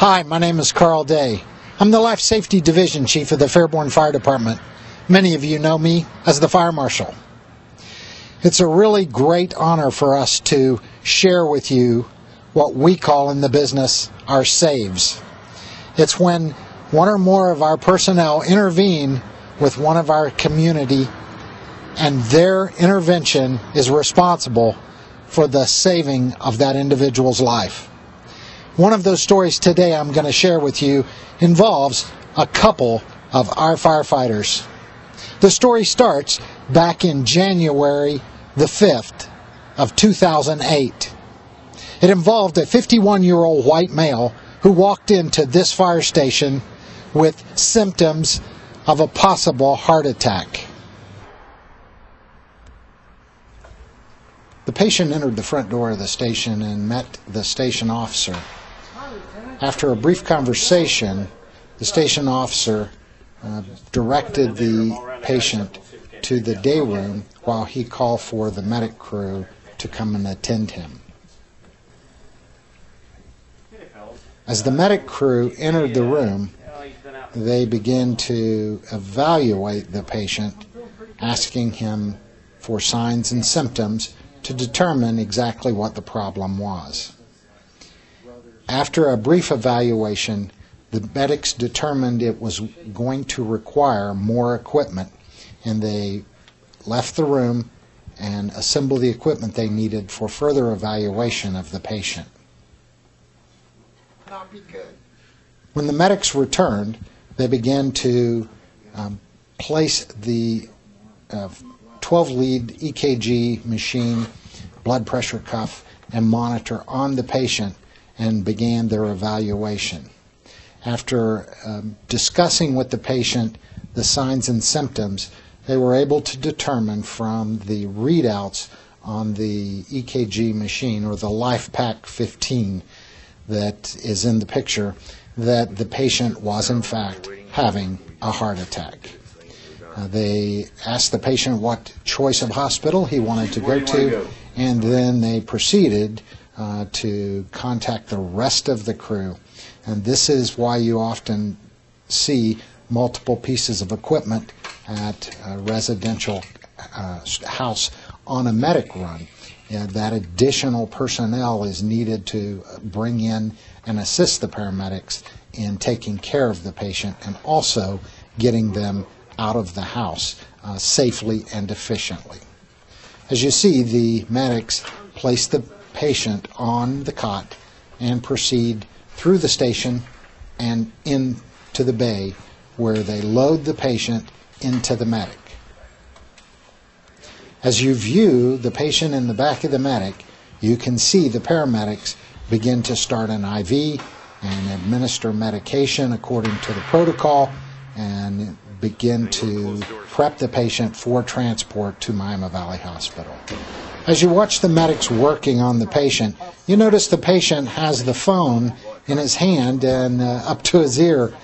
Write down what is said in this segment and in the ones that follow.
Hi, my name is Carl Day. I'm the Life Safety Division Chief of the Fairborn Fire Department. Many of you know me as the Fire Marshal. It's a really great honor for us to share with you what we call in the business our saves. It's when one or more of our personnel intervene with one of our community, and their intervention is responsible for the saving of that individual's life. One of those stories today I'm going to share with you involves a couple of our firefighters. The story starts back in January the 5th of 2008. It involved a 51-year-old white male who walked into this fire station with symptoms of a possible heart attack. The patient entered the front door of the station and met the station officer. After a brief conversation, the station officer directed the patient to the day room while he called for the medic crew to come and attend him. As the medic crew entered the room, they began to evaluate the patient, asking him for signs and symptoms to determine exactly what the problem was. After a brief evaluation, the medics determined it was going to require more equipment, and they left the room and assembled the equipment they needed for further evaluation of the patient. When the medics returned, they began to place the 12-lead EKG machine, blood pressure cuff, and monitor on the patient and began their evaluation. After discussing with the patient the signs and symptoms, they were able to determine from the readouts on the EKG machine, or the LifePak 15 that is in the picture, that the patient was in fact having a heart attack. They asked the patient what choice of hospital he wanted to go to, and then they proceeded to contact the rest of the crew. And this is why you often see multiple pieces of equipment at a residential house on a medic run. That additional personnel is needed to bring in and assist the paramedics in taking care of the patient and also getting them out of the house safely and efficiently. As you see, the medics place the patient on the cot and proceed through the station and into the bay, where they load the patient into the medic. As you view the patient in the back of the medic, you can see the paramedics begin to start an IV and administer medication according to the protocol and begin to prep the patient for transport to Miami Valley Hospital. As you watch the medics working on the patient, you notice the patient has the phone in his hand and up to his ear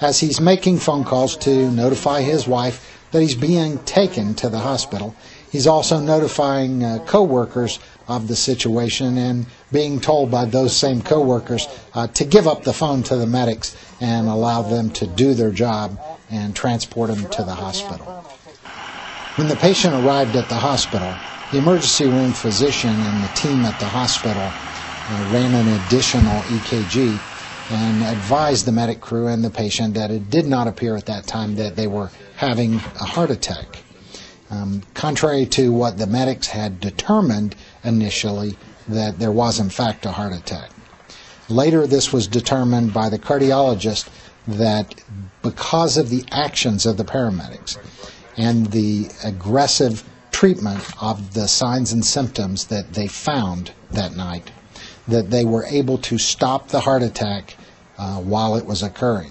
as he's making phone calls to notify his wife that he's being taken to the hospital. He's also notifying co-workers of the situation and being told by those same co-workers to give up the phone to the medics and allow them to do their job and transport him to the hospital. When the patient arrived at the hospital, the emergency room physician and the team at the hospital ran an additional EKG and advised the medic crew and the patient that it did not appear at that time that they were having a heart attack. Contrary to what the medics had determined initially, that there was in fact a heart attack. Later, this was determined by the cardiologist that because of the actions of the paramedics and the aggressive treatment of the signs and symptoms that they found that night, that they were able to stop the heart attack while it was occurring.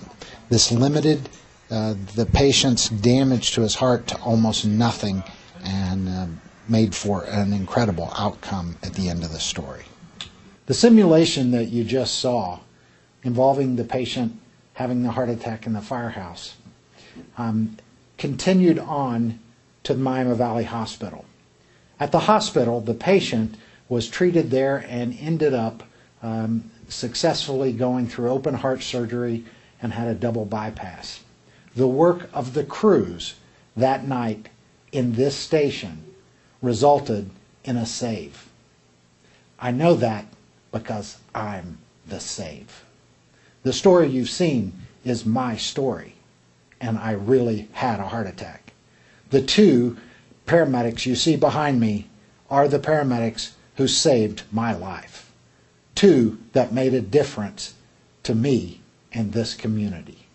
This limited the patient's damage to his heart to almost nothing and made for an incredible outcome at the end of the story. The simulation that you just saw involving the patient having the heart attack in the firehouse continued on to the Miami Valley Hospital. At the hospital, the patient was treated there and ended up successfully going through open heart surgery and had a double bypass. The work of the crews that night in this station resulted in a save. I know that because I'm the save. The story you've seen is my story, and I really had a heart attack. The two paramedics you see behind me are the paramedics who saved my life. Two that made a difference to me and this community.